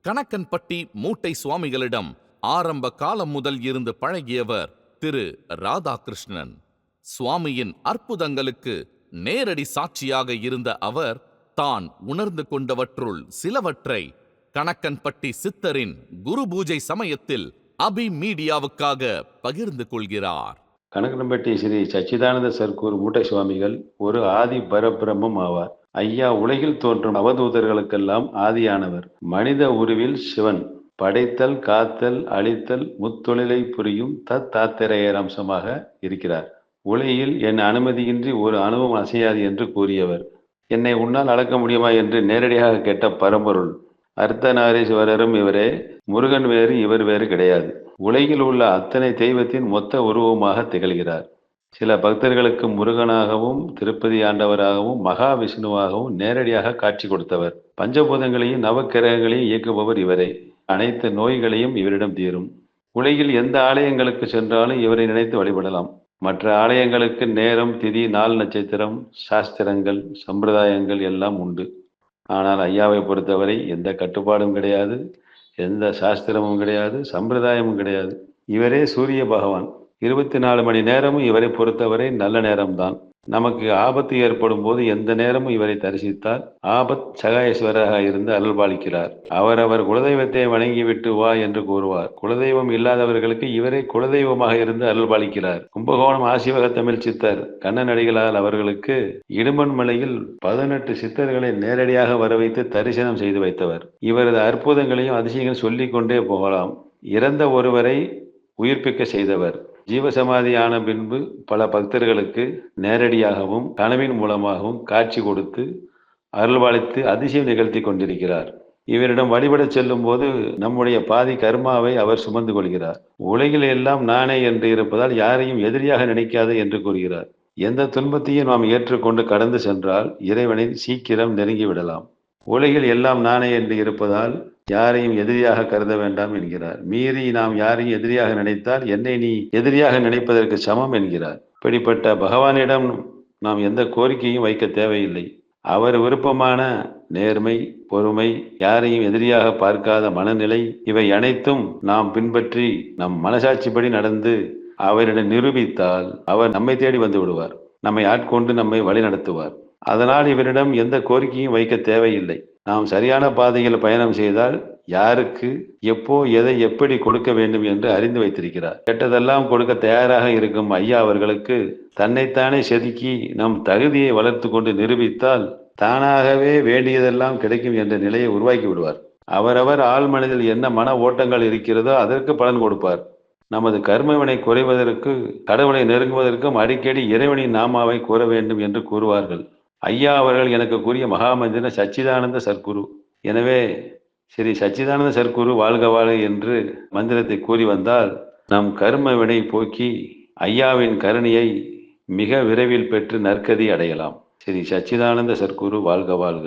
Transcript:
கணக்கன்பட்டி மூட்டை சுவாமிகளிடம் ஆரம்ப காலம் முதல் இருந்து பழகியவர் திரு ராதாகிருஷ்ணன். சுவாமியின் அற்புதங்களுக்கு நேரடி சாட்சியாக இருந்த அவர் தான் உணர்ந்து கொண்டவற்றுள் சிலவற்றை கணக்கன்பட்டி சித்தரின் குரு பூஜை சமயத்தில் அபி மீடியாவுக்காக பகிர்ந்து கொள்கிறார். கணக்கன்பட்டி ஸ்ரீ சச்சிதானந்த சர்க்குரு மூட்டை சுவாமிகள் ஒரு ஆதி பரபிரம்மம் ஆவார். ஐயா உலகில் தோன்றும் அவதூதர்களுக்கெல்லாம் ஆதியானவர். மனித உருவில் சிவன். படைத்தல், காத்தல், அழித்தல் முத்தொழிலை புரியும் தத்தாத்திரேயர் அம்சமாக இருக்கிறார். உலகில் என் அனுமதியின்றி ஒரு அணுவும் அசையாது என்று கூறியவர். என்னை உன்னால் அளக்க முடியுமா என்று நேரடியாக கேட்ட பரம்பொருள். அர்த்தநாரீஸ்வரரும் இவரே, முருகன் வேறு இவர் வேறு கிடையாது. உலகில் உள்ள அத்தனை தெய்வத்தின் மொத்த உருவமாக திகழ்கிறார். சில பக்தர்களுக்கு முருகனாகவும் திருப்பதி ஆண்டவராகவும் மகாவிஷ்ணுவாகவும் நேரடியாக காட்சி கொடுத்தவர். பஞ்சபூதங்களையும் நவக்கிரகங்களையும் இயக்குபவர் இவரே. அனைத்து நோய்களையும் இவரிடம் தீரும். உலகில் எந்த ஆலயங்களுக்கு சென்றாலும் இவரை நினைத்து வழிபடலாம். மற்ற ஆலயங்களுக்கு நேரம், திதி, நாள், நட்சத்திரம், சாஸ்திரங்கள், சம்பிரதாயங்கள் எல்லாம் உண்டு. ஆனால் ஐயாவை பொறுத்தவரை எந்த கட்டுப்பாடும் கிடையாது, எந்த சாஸ்திரமும் கிடையாது, சம்பிரதாயமும் கிடையாது. இவரே சூரிய பகவான். 24 மணி நேரமும் இவரை பொறுத்தவரை நல்ல நேரம்தான். நமக்கு ஆபத்து ஏற்படும் போது எந்த நேரமும் இவரை தரிசித்தால் ஆபத் சகாயேஸ்வராக இருந்து அருள்பாலிக்கிறார். அவரவர் குலதெய்வத்தை வணங்கிவிட்டு வா என்று கூறுவார். குலதெய்வம் இல்லாதவர்களுக்கு இவரே குலதெய்வமாக இருந்து அருள்பாலிக்கிறார். கும்பகோணம் ஆசிவக தமிழ் சித்தர் கண்ணனடிகளால் அவர்களுக்கு இடுமன்மலையில் 18 சித்தர்களை நேரடியாக வரவைத்து தரிசனம் செய்து வைத்தவர். இவரது அற்புதங்களையும் அதிசயங்களையும் சொல்லிக் கொண்டே போகலாம். இறந்த ஒருவரை உயிர்ப்பிக்க செய்தவர். ஜீவசமாதியான பின்பு பல பக்தர்களுக்கு நேரடியாகவும் கனவின் மூலமாகவும் காட்சி கொடுத்து அருள்பாலித்து அதிசயம் நிகழ்த்தி கொண்டிருக்கிறார். இவரிடம் வழிபடச் செல்லும் போது நம்முடைய பாதி கர்மாவை அவர் சுமந்து கொள்கிறார். உலகில் எல்லாம் நானே என்று இருப்பதால் யாரையும் எதிரியாக நினைக்காது என்று கூறுகிறார். எந்த துன்பத்தையும் நாம் ஏற்றுக்கொண்டு கடந்து சென்றால் இறைவனை சீக்கிரம் நெருங்கிவிடலாம். உலகில் எல்லாம் நானே என்று இருப்பதால் யாரையும் எதிரியாக கருத வேண்டாம் என்கிறார். மீறி நாம் யாரையும் எதிரியாக நினைத்தால் என்னை நீ எதிரியாக நினைப்பதற்கு சமம் என்கிறார். இப்படிப்பட்ட பகவானிடம் நாம் எந்த கோரிக்கையும் வைக்க தேவையில்லை. அவர் விருப்பமான நேர்மை, பொறுமை, யாரையும் எதிரியாக பார்க்காத மனநிலை, இவை அனைத்தும் நாம் பின்பற்றி நம் மனசாட்சிப்படி நடந்து அவரிடம் நிரூபித்தால் அவர் நம்மை தேடி வந்து விடுவார். நம்மை ஆட்கொண்டு நம்மை வழி நடத்துவார். அதனால் இவரிடம் எந்த கோரிக்கையும் வைக்க தேவையில்லை. நாம் சரியான பாதையில் பயணம் செய்தால் யாருக்கு எப்போ எதை எப்படி கொடுக்க வேண்டும் என்று அறிந்து வைத்திருக்கிறார். கெட்டதெல்லாம் கொடுக்க தயாராக இருக்கும் ஐயா அவர்களுக்கு தன்னைத்தானே செதுக்கி நம் தகுதியை வளர்த்து கொண்டு நிரூபித்தால் தானாகவே வேண்டியதெல்லாம் கிடைக்கும் என்ற நிலையை உருவாக்கி விடுவார். அவரவர் ஆள் மனதில் என்ன மன ஓட்டங்கள் இருக்கிறதோ அதற்கு பலன் கொடுப்பார். நமது கர்மவினை குறைவதற்கு, கடவுளை நெருங்குவதற்கும் அடிக்கடி இறைவனின் நாமாவை கூற வேண்டும் என்று கூறுவார்கள். ஐயா அவர்கள் எனக்கு கூறிய மகாமந்திரம் சச்சிதானந்த சர்க்குரு. எனவே ஸ்ரீ சச்சிதானந்த சர்க்குரு வாழ்க வாழ்க என்று மந்திரத்தை கூறி வந்தால் நம் கர்ம வினை போக்கி ஐயாவின் கருணையை மிக விரைவில் பெற்று நற்கதி அடையலாம். ஸ்ரீ சச்சிதானந்த சர்க்குரு வாழ்க வாழ்க.